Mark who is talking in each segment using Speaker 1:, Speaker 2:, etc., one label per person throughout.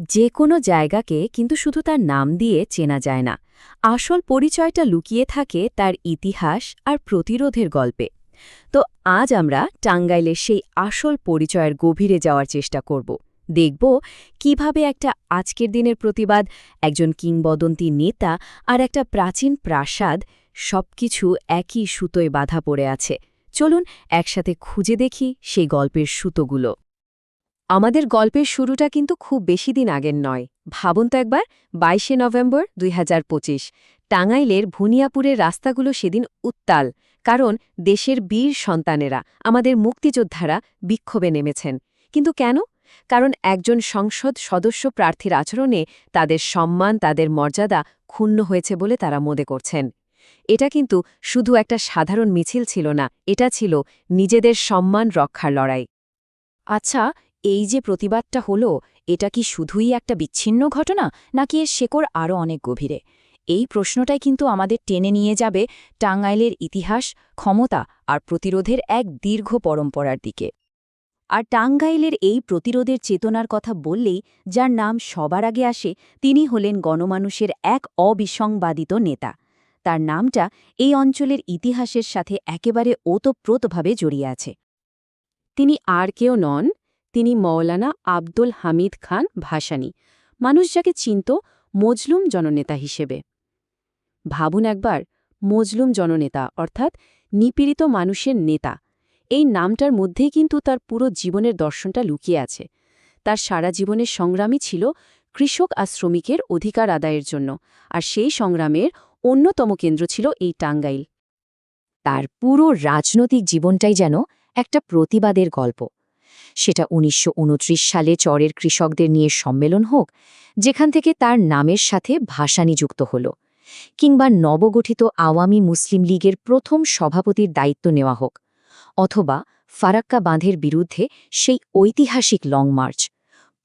Speaker 1: যে কোনো জায়গাকে কিন্তু শুধু তার নাম দিয়ে চেনা যায় না। আসল পরিচয়টা লুকিয়ে থাকে তার ইতিহাস আর প্রতিরোধের গল্পে। তো আজ আমরা টাঙ্গাইলের সেই আসল পরিচয়ের গভীরে যাওয়ার চেষ্টা করব। দেখব কিভাবে একটা আজকের দিনের প্রতিবাদ, একজন কিংবদন্তি নেতা আর একটা প্রাচীন প্রাসাদ সবকিছু একই সুতোয় বাঁধা পড়ে আছে। চলুন একসাথে খুঁজে দেখি সেই গল্পের সুতোগুলো। আমাদের গল্পের শুরুটা কিন্তু খুব বেশি দিন আগের নয়। ভাবুন তো একবার, ২২শে নভেম্বর ২০২৫। টাঙ্গাইলের ভুনিয়াপুরের রাস্তাগুলো সেদিন উত্তাল, কারণ দেশের বীর সন্তানেরা, আমাদের মুক্তিযোদ্ধারা বিক্ষোভে নেমেছেন। কিন্তু কেন? কারণ একজন সংসদ সদস্য প্রার্থীর আচরণে তাদের সম্মান, তাদের মর্যাদা ক্ষুণ্ণ হয়েছে বলে তারা মনে করছেন। এটা কিন্তু শুধু একটা সাধারণ মিছিল ছিল না, এটা ছিল নিজেদের সম্মান রক্ষার লড়াই। আচ্ছা, এই যে প্রতিবাদটা হলো, এটা কি শুধুই একটা বিচ্ছিন্ন ঘটনা, নাকি এর শেকড় আরও অনেক গভীরে? এই প্রশ্নটাই কিন্তু আমাদের টেনে নিয়ে যাবে টাঙ্গাইলের ইতিহাস, ক্ষমতা আর প্রতিরোধের এক দীর্ঘ পরম্পরার দিকে। আর টাঙ্গাইলের এই প্রতিরোধের চেতনার কথা বললেই যার নাম সবার আগে আসে, তিনি হলেন গণমানুষের এক অবিসংবাদিত নেতা। তার নামটা এই অঞ্চলের ইতিহাসের সাথে একেবারে ওতপ্রোতভাবে জড়িয়ে আছে। তিনি আর কেউ নন, তিনি মওলানা আব্দুল হামিদ খান ভাসানী, মানুষ যাকে চিনত মজলুম জননেতা হিসেবে। ভাবুন একবার, মজলুম জননেতা অর্থাৎ নিপীড়িত মানুষের নেতা। এই নামটার মধ্যেই কিন্তু তার পুরো জীবনের দর্শনটা লুকিয়ে আছে। তার সারা জীবনের সংগ্রামই ছিল কৃষক আর শ্রমিকের অধিকার আদায়ের জন্য, আর সেই সংগ্রামের অন্যতম কেন্দ্র ছিল এই টাঙ্গাইল। তার পুরো রাজনৈতিক জীবনটাই যেন একটা প্রতিবাদের গল্প। সেটা ১৯২৯ সালে চরের কৃষকদের নিয়ে সম্মেলন হোক, যেখান থেকে তার নামের সাথে ভাসানী যুক্ত হল, কিংবা নবগঠিত আওয়ামী মুসলিম লীগের প্রথম সভাপতির দায়িত্ব নেওয়া হোক, অথবা ফারাক্কা বাঁধের বিরুদ্ধে সেই ঐতিহাসিক লং মার্চ।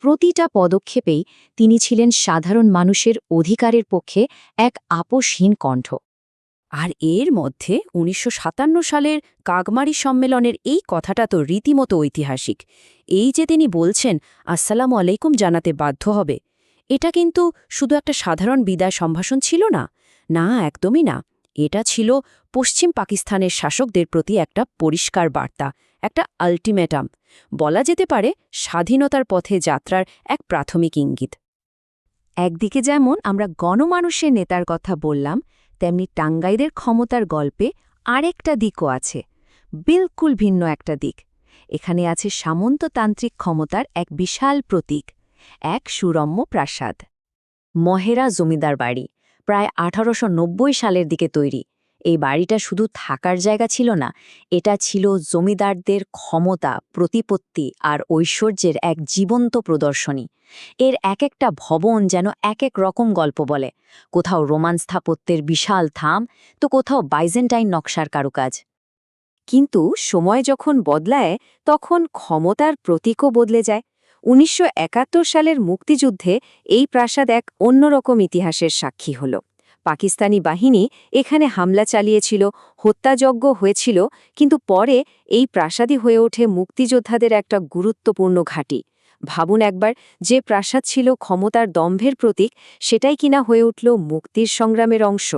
Speaker 1: প্রতিটা পদক্ষেপেই তিনি ছিলেন সাধারণ মানুষের অধিকারের পক্ষে এক আপোষহীন কণ্ঠ। আর এর মধ্যে ১৯৫৭ সালের কাগমারি সম্মেলনের এই কথাটা তো রীতিমতো ঐতিহাসিক। এই যে তিনি বলছেন আসসালামু আলাইকুম জানাতে বাধ্য হবে, এটা কিন্তু শুধু একটা সাধারণ বিদায় সম্ভাষণ ছিল না। না, একদমই না। এটা ছিল পশ্চিম পাকিস্তানের শাসকদের প্রতি একটা পরিষ্কার বার্তা, একটা আল্টিমেটাম। বলা যেতে পারে স্বাধীনতার পথে যাত্রার এক প্রাথমিক ইঙ্গিত। একদিকে যেমন আমরা গণমানুষের নেতার কথা বললাম, তেমনি টাঙ্গাইলের ক্ষমতার গল্পে আরেকটা দিকও আছে, বিলকুল ভিন্ন একটা দিক। এখানে আছে সামন্ততান্ত্রিক ক্ষমতার এক বিশাল প্রতীক, এক সুরম্য প্রাসাদ, মহেরা জমিদার বাড়ি, প্রায় ১৮৯০ সালের দিকে তৈরি। এই বাড়িটা শুধু থাকার জায়গা ছিল না, এটা ছিল জমিদারদের ক্ষমতা, প্রতিপত্তি আর ঐশ্বর্যের এক জীবন্ত প্রদর্শনী। এর এক একটা ভবন যেন এক এক রকম গল্প বলে, কোথাও রোমান স্থাপত্যের বিশাল থাম, তো কোথাও বাইজেন্টাইন নকশার কারুকাজ। কিন্তু সময় যখন বদলায়, তখন ক্ষমতার প্রতীকও বদলে যায়। ১৯৭১ সালের মুক্তিযুদ্ধে এই প্রাসাদ এক অন্যরকম ইতিহাসের সাক্ষী হল। পাকিস্তানি বাহিনী এখানে হামলা চালিয়েছিল, হত্যাযজ্ঞ হয়েছিল, কিন্তু পরে এই প্রাসাদই হয়ে ওঠে মুক্তিযোদ্ধাদের একটা গুরুত্বপূর্ণ ঘাঁটি। ভাবুন একবার, যে প্রাসাদ ছিল ক্ষমতার দম্ভের প্রতীক, সেটাই কিনা হয়ে উঠল মুক্তির সংগ্রামের অংশ।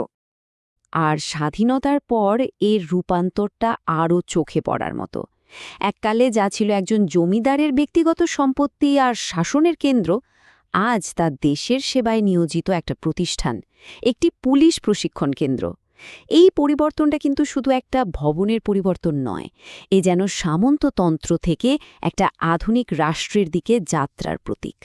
Speaker 1: আর স্বাধীনতার পর এর রূপান্তরটা আরও চোখে পড়ার মতো। এককালে যা ছিল একজন জমিদারের ব্যক্তিগত সম্পত্তি আর শাসনের কেন্দ্র, আজ তা দেশের সেবায় নিয়োজিত একটা প্রতিষ্ঠান, একটি পুলিশ প্রশিক্ষণ কেন্দ্র। এই পরিবর্তনটা কিন্তু শুধু একটা ভবনের পরিবর্তন নয়, এ যেন সামন্ততন্ত্র থেকে একটা আধুনিক রাষ্ট্রের দিকে যাত্রার প্রতীক।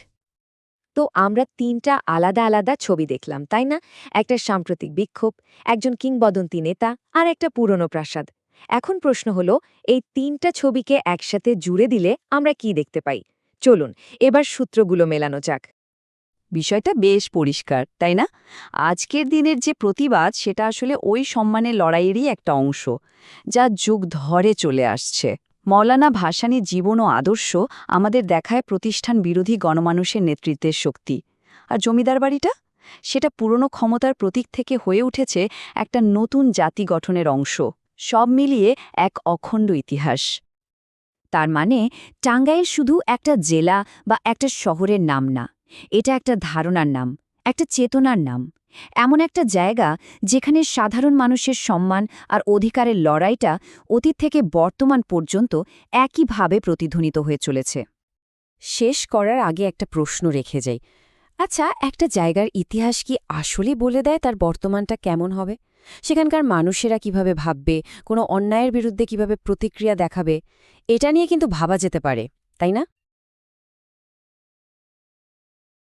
Speaker 1: তো আমরা তিনটা আলাদা আলাদা ছবি দেখলাম, তাই না? একটা সাম্প্রতিক বিক্ষোভ, একজন কিংবদন্তি নেতা, আর একটা পুরনো প্রাসাদ। এখন প্রশ্ন হলো, এই তিনটা ছবিকে একসাথে জুড়ে দিলে আমরা কি দেখতে পাই? চলুন এবার সূত্রগুলো মেলানো যাক। বিষয়টা বেশ পরিষ্কার, তাই না? আজকের দিনের যে প্রতিবাদ, সেটা আসলে ওই সম্মানের লড়াইয়েরই একটা অংশ, যা যুগ ধরে চলে আসছে। মওলানা ভাসানীর জীবন ও আদর্শ আমাদের দেখায় প্রতিষ্ঠান বিরোধী গণমানুষের নেতৃত্বের শক্তি। আর জমিদার বাড়িটা, সেটা পুরনো ক্ষমতার প্রতীক থেকে হয়ে উঠেছে একটা নতুন জাতি গঠনের অংশ। সব মিলিয়ে এক অখণ্ড ইতিহাস। তার মানে টাঙ্গাইল শুধু একটা জেলা বা একটা শহরের নাম না,
Speaker 2: এটা একটা ধারণার নাম, একটা চেতনার নাম, এমন একটা জায়গা যেখানে সাধারণ মানুষের সম্মান আর অধিকারের লড়াইটা অতীত থেকে বর্তমান পর্যন্ত একইভাবে প্রতিধ্বনিত হয়ে চলেছে।
Speaker 1: শেষ করার আগে একটা প্রশ্ন রেখে যাই। আচ্ছা, একটা জায়গার ইতিহাস কি আসলেই বলে দেয় তার বর্তমানটা কেমন হবে? সেখানকার মানুষেরা কিভাবে ভাববে, কোনো অন্যায়ের বিরুদ্ধে কিভাবে প্রতিক্রিয়া দেখাবে? এটা নিয়ে কিন্তু ভাবা যেতে পারে, তাই না?